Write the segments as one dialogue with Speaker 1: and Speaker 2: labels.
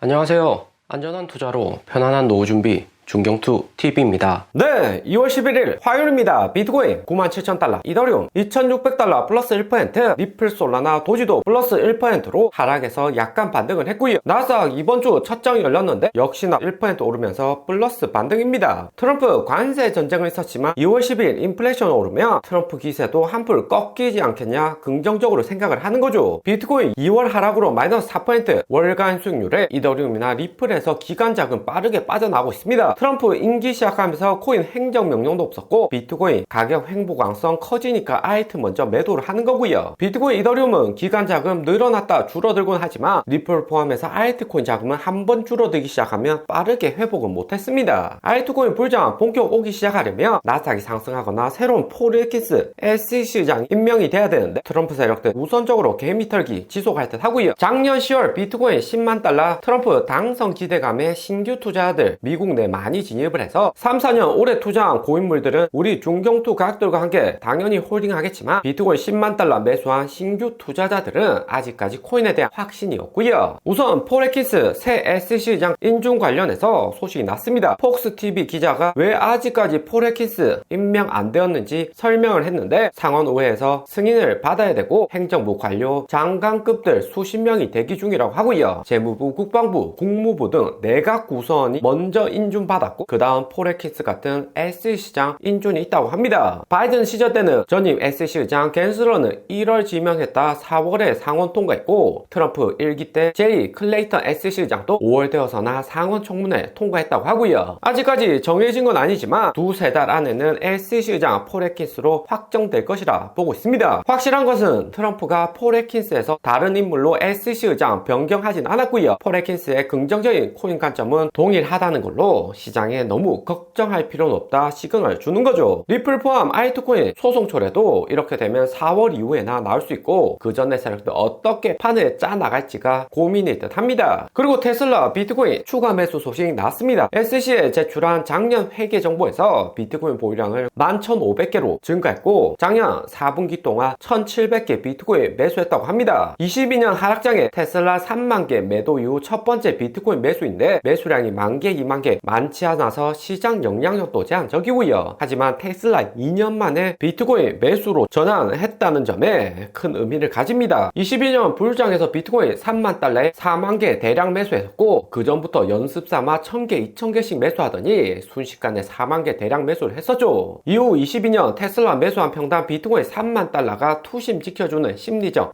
Speaker 1: 안녕하세요. 안전한 투자로 편안한 노후 준비 중경투 TV입니다.
Speaker 2: 네, 2월 11일 화요일입니다. 비트코인 97,000달러, 이더리움 2,600달러 플러스 1%, 리플 솔라나 도지도 플러스 1%로 하락해서 약간 반등을 했고요. 나스닥 이번 주 첫 장이 열렸는데 역시나 1% 오르면서 플러스 반등입니다. 트럼프 관세 전쟁을 있었지만 2월 10일 인플레이션 오르면 트럼프 기세도 한풀 꺾이지 않겠냐 긍정적으로 생각을 하는 거죠. 비트코인 2월 하락으로 마이너스 4% 월간 수익률에 이더리움이나 리플에서 기간 자금 빠르게 빠져나오고 있습니다. 트럼프 임기 시작하면서 코인 행정명령도 없었고 비트코인 가격 횡보강성 커지니까 아이트 먼저 매도를 하는 거고요. 비트코인 이더리움은 기간 자금 늘어났다 줄어들곤 하지만 리플 포함해서 알트코인 자금은 한 번 줄어들기 시작하면 빠르게 회복은 못했습니다. 알트코인 불장 본격 오기 시작하려면 나스닥이 상승하거나 새로운 포레킨스 SEC 시장 임명이 돼야 되는데 트럼프 세력들 우선적으로 개미털기 지속할 듯 하고요. 작년 10월 비트코인 10만 달러 트럼프 당선 기대감에 신규 투자자들 미국 내 많이 진입을 해서 3, 4년 오래 투자한 고인물들은 우리 중경투 가족들과 함께 당연히 홀딩하겠지만 비트코인 10만 달러 매수한 신규 투자자들은 아직까지 코인에 대한 확신이 없고요. 우선 포레킨스 새 SEC 시장 인중 관련해서 소식이 났습니다. 폭스TV 기자가 왜 아직까지 포레킨스 임명 안 되었는지 설명을 했는데 상원의회에서 승인을 받아야 되고 행정부 관료 장관급들 수십 명이 대기 중이라고 하고요. 재무부, 국방부, 국무부 등 내각 구성원이 먼저 인준받았고 그 다음 포레킨스 같은 SEC 시장 인준이 있다고 합니다. 바이든 시절 때는 전임 SEC 시장 갠슬러는 1월 지명했다 4월에 상원 통과했고 트럼프 1기 때 제이 클레이턴 SEC 시장도 5월 되어서나 상원 청문회 통과했다고 하고요. 아직까지 정해진 건 아니지만 두세 달 안에는 SEC 시장 포레킨스로 확정될 것이라 보고 있습니다. 확실한 것은 트럼프가 포레킨스에서 다른 인물로 SEC 시장 변경하진 않았고요. 포레킨스의 긍정적인 코인 관점은 동일하다는 걸로 시장에 너무 걱정할 필요는 없다 시그널을 주는 거죠. 리플 포함 알트코인 소송 초래도 이렇게 되면 4월 이후에나 나올 수 있고 그 전에 세력들 어떻게 판을 짜나갈지가 고민일 듯 합니다. 그리고 테슬라 비트코인 추가 매수 소식 나왔습니다. SEC에 제출한 작년 회계 정보에서 비트코인 보유량을 11,500개로 증가했고 작년 4분기 동안 1,700개 비트코인 매수했다고 합니다. 22년 하락장에 테슬라 3만 개 매도 이후 첫 번째 비트코인 매수인데 매수량이 10,000개, 20,000개 많지 않아서 시장 영향력도 제한적이고요. 하지만 테슬라 2년 만에 비트코인 매수로 전환했다는 점에 큰 의미를 가집니다. 22년 불장에서 비트코인 3만 달러에 4만 개 대량 매수했고 그 전부터 연습삼아 1,000개, 2,000개씩 매수하더니 순식간에 4만 개 대량 매수를 했었죠. 이후 22년 테슬라 매수한 평당 비트코인 3만 달러가 투심 지켜주는 심리적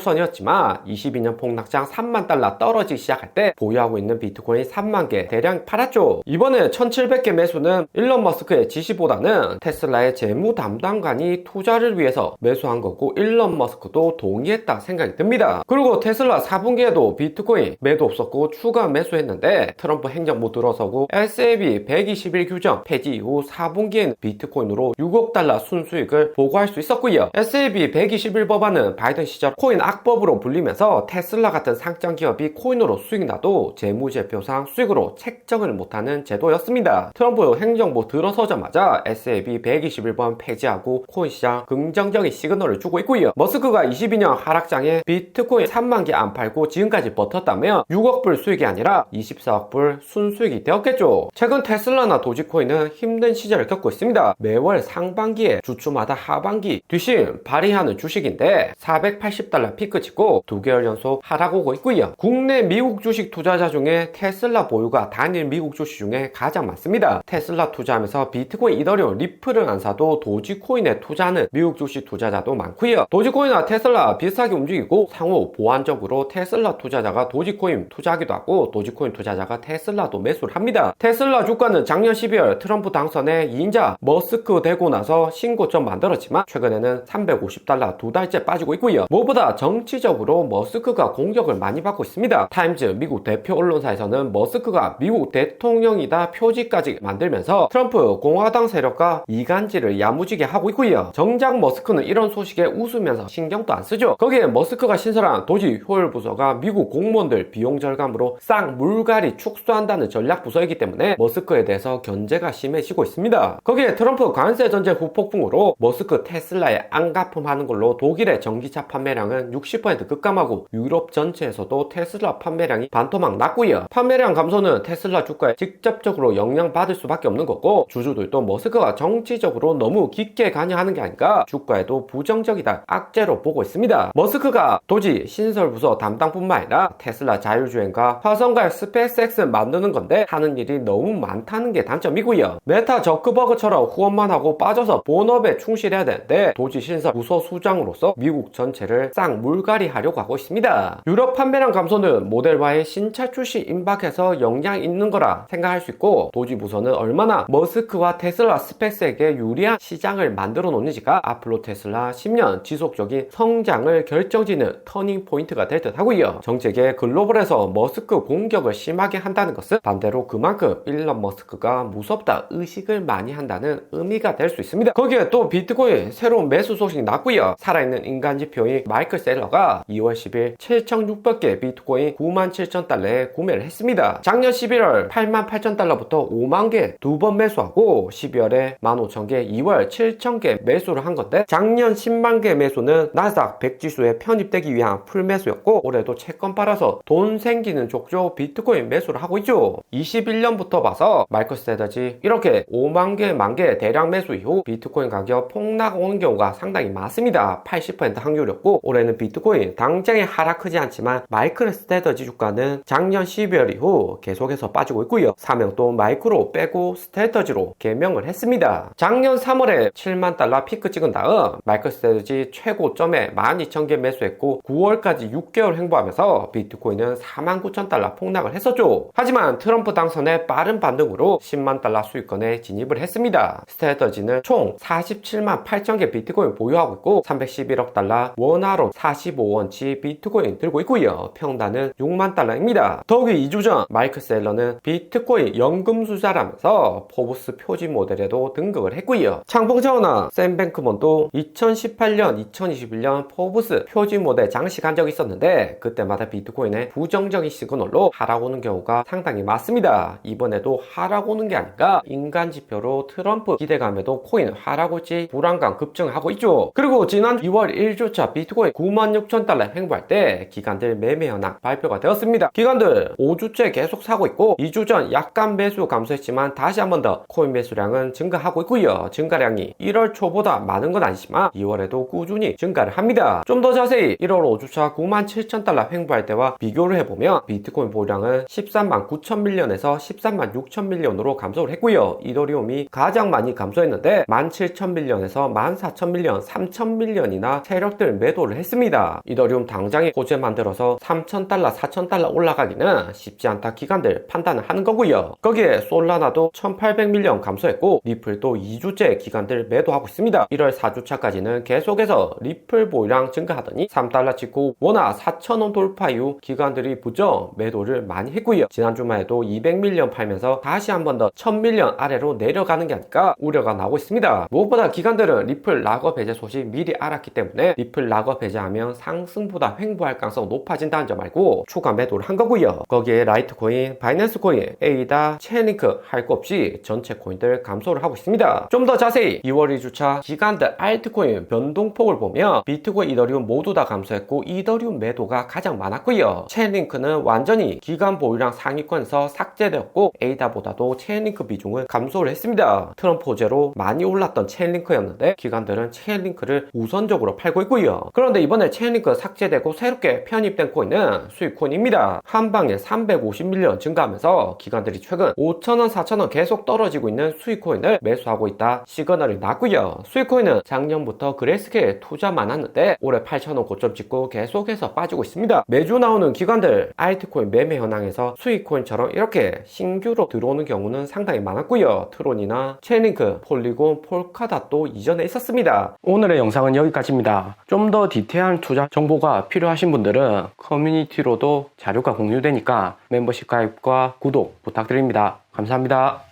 Speaker 2: 마지노선이었지만 22년 폭락장 3만 달러 떨어지기 시작할 때 보유하고 있는 비트코인 3만 개 대량 팔았죠. 이번에 1,700개 매수는 일론 머스크의 지시보다는 테슬라의 재무 담당관이 투자를 위해서 매수한 거고 일론 머스크도 동의했다 생각이 듭니다. 그리고 테슬라 4분기에도 비트코인 매도 없었고 추가 매수했는데 트럼프 행정부 들어서고 SAB 121 규정 폐지 이후 4분기에는 비트코인으로 6억 달러 순수익을 보고할 수 있었고요. SAB 121 법안은 바이든 시절 코인 악법으로 불리면서 테슬라 같은 상장 기업이 코인으로 수익 나도 재무제표상 수익으로 책정을 못하는 제도였습니다. 트럼프 행정부 들어서자마자 SAB 121번 폐지하고 코인 시장 긍정적인 시그널을 주고 있고요. 머스크가 22년 하락장에 비트코인 3만 개 안 팔고 지금까지 버텼다면 6억 불 수익이 아니라 24억 불 순수익이 되었겠죠. 최근 테슬라나 도지코인은 힘든 시절을 겪고 있습니다. 매월 상반기에 주주마다 하반기 뒤심 발휘하는 주식인데 480달러 피크 찍고 2개월 연속 하락 오고 있고요. 국내 미국 주식 투자자 중에 테슬라 보유가 단일 미국 주식 중에 가장 많습니다. 테슬라 투자하면서 비트코인, 이더리움, 리플은 안 사도 도지코인에 투자하는 미국 주식 투자자도 많고요. 도지코인과 테슬라 비슷하게 움직이고 상호 보완적으로 테슬라 투자자가 도지코인 투자하기도 하고 도지코인 투자자가 테슬라도 매수를 합니다. 테슬라 주가는 작년 12월 트럼프 당선에 2인자 머스크 되고 나서 신고점 만들었지만 최근에는 350달러 두 달째 빠지고 있고요. 무엇보다 정치적으로 머스크가 공격을 많이 받고 있습니다. 타임즈 미국 대표 언론사에서는 머스크가 미국 대통령이 로고이다 표지까지 만들면서 트럼프 공화당 세력과 이간질을 야무지게 하고 있고요. 정작 머스크는 이런 소식에 웃으면서 신경도 안 쓰죠. 거기에 머스크가 신설한 도지 효율 부서가 미국 공무원들 비용 절감으로 싹 물갈이 축소한다는 전략 부서이기 때문에 머스크에 대해서 견제가 심해지고 있습니다. 거기에 트럼프 관세 전제 후폭풍으로 머스크 테슬라에 안가품하는 걸로 독일의 전기차 판매량은 60% 급감하고 유럽 전체에서도 테슬라 판매량이 반토막 났고요. 판매량 감소는 테슬라 주가에 직접적으로 영향받을 수밖에 없는 거고, 주주들도 머스크가 정치적으로 너무 깊게 관여하는 게 아닌가 주가에도 부정적이다 악재로 보고 있습니다. 머스크가 도지 신설 부서 담당뿐만 아니라 테슬라 자율주행과 화성갈 스페이스X 만드는 건데 하는 일이 너무 많다는 게 단점이고요. 메타 저크버그처럼 후원만 하고 빠져서 본업에 충실해야 되는데 도지 신설 부서 수장으로서 미국 전체를 싹 물갈이 하려고 하고 있습니다. 유럽 판매량 감소는 모델 Y의 신차 출시 임박해서 영향 있는 거라 생각할 수 있고, 도지 부서는 얼마나 머스크와 테슬라 스페이스에게 유리한 시장을 만들어 놓는지가 앞으로 테슬라 10년 지속적인 성장을 결정짓는 터닝 포인트가 될 듯 하고요. 정책의 글로벌에서 머스크 공격을 심하게 한다는 것은 반대로 그만큼 일론 머스크가 무섭다 의식을 많이 한다는 의미가 될 수 있습니다. 거기에 또 비트코인 새로운 매수 소식이 났고요. 살아있는 인간 지표인 마이클 셀러가 2월 10일 7,600개 비트코인 97,000달러에 구매를 했습니다. 작년 11월 88,000달러부터 5만 개 두 번 매수하고 12월에 15,000개, 2월 7,000개 매수를 한 건데, 작년 10만 개 매수는 나스닥 100 지수에 편입되기 위한 풀 매수였고, 올해도 채권 팔아서 돈 생기는 족족 비트코인 매수를 하고 있죠. 21년부터 봐서 마이클 셀러지 이렇게 5만 개, 만 개 대량 매수 이후 비트코인 가격 폭락 오는 경우가 상당히 많습니다. 80% 확률이었고, 올해는 비트코인 당장의 하락 크지 않지만 마이클 스테더지 주가는 작년 12월 이후 계속해서 빠지고 있고요. 사명도 마이크로 빼고 스테더지로 개명을 했습니다. 작년 3월에 7만 달러 피크 찍은 다음 마이클 스테더지 최고점에 12,000개 매수했고 9월까지 6개월 횡보하면서 비트코인은 49,000달러 폭락을 했었죠. 하지만 트럼프 당선의 빠른 반등으로 10만 달러 수익권에 진입을 했습니다. 스테더지는 총 47만 8천 개 비트코인 보유하고 있고 311억 달러 원화로 45원치 비트코인 들고 있고요. 평단은 6만 달러입니다. 더욱이 2주 전 마이클 셀러는 비트코인 연금수자라면서 포브스 표지 모델에도 등극을 했고요. 창봉자원화 샘 뱅크먼도 2018년, 2021년 포브스 표지 모델 장식한 적이 있었는데 그때마다 비트코인의 부정적인 시그널로 하락 오는 경우가 상당히 많습니다. 이번에도 하락 오는 게 아닌가 인간 지표로 트럼프 기대감에도 코인 하락 올지 불안감 급증하고 있죠. 그리고 지난 2월 1주차 비트코인 96,000달러 횡보할 때 기관들 매매 현황 발표가 되었습니다. 기관들 5주째 계속 사고 있고 2주 전 약간 매수 감소했지만 다시 한 번 더 코인 매수량은 증가하고 있고요. 증가량이 1월 초보다 많은 건 아니지만 2월에도 꾸준히 증가를 합니다. 좀 더 자세히 1월 5주차 97,000달러 횡보할 때와 비교를 해보면 비트코인 보유량은 13만 9천 밀리언에서 13만 6천 밀리언으로 감소를 했고요. 이더리움이 가장 많이 감소했는데 17,000 밀리언에서 14,000 밀리언, 3,000 밀리언이나 세력들 매도를 했습니다. 이더리움 당장에 호재 만들어서 3,000달러, 4,000달러 올라가기는 쉽지 않다 기관들 판단을 하는 거고요. 거기에 솔라나도 1,800 밀리언 감소했고 리플도 2주째 기관들 매도하고 있습니다. 1월 4주차까지는 계속해서 리플 보유량 증가하더니 3달러 찍고 원화 4,000원 돌파 이후 기관들이 부정 매도를 많이 했고요. 지난 주말에도 200 밀리언 팔면서 다시 한 번 더 1,000 밀리언 아래로 내려가는 게 아닐까 우려가 나오고 있습니다. 무엇보다 기관들은 리플 락업 배제 소식 미리 알았기 때문에 리플 락업 배제하면 상승보다 횡보할 가능성 높아진다는 점 알고 추가 매도를 한 거고요. 거기에 라이트코인, 바이낸스 코인, 에이다, 체인링크 할 거 없이 전체 코인들 감소를 하고 있습니다. 좀 더 자세히 2월 2주차 기관들 알트코인 변동폭을 보면 비트코인, 이더리움 모두 다 감소했고 이더리움 매도가 가장 많았고요. 체인링크는 완전히 기관 보유량 상위권에서 삭제되었고 에이다보다도 체인링크 비중은 감소를 했습니다. 트럼프 호재로 많이 올랐던 체인링크였는데 기관들은 체인링크를 우선적으로 팔고 있고요. 그런데 이번에 체인링크 삭제되고 새롭게 편입된 코인은 수익코인입니다. 한 방에 350밀리언 증가하면서 기관들이 최근 5,000원, 4,000원 계속 떨어지고 있는 수익코인을 매수하고 있다 시그널이 났고요. 수익코인은 작년부터 그레이스케일 투자 많았는데 올해 8,000원 고점 찍고 계속해서 빠지고 있습니다. 매주 나오는 기관들 알트코인 매매 현황에서 수익코인처럼 이렇게 신규로 들어오는 경우는 상당히 많았고요. 트론이나 체인링크, 폴리곤, 폴카닷도 이전에 있었습니다.
Speaker 1: 오늘의 영상은 여기까지입니다. 좀 더 디테일한 투자 정보가 필요하신 분들은 커뮤니티로도 자료가 공유되니까 멤버십 가입과 구독 부탁드립니다. 감사합니다.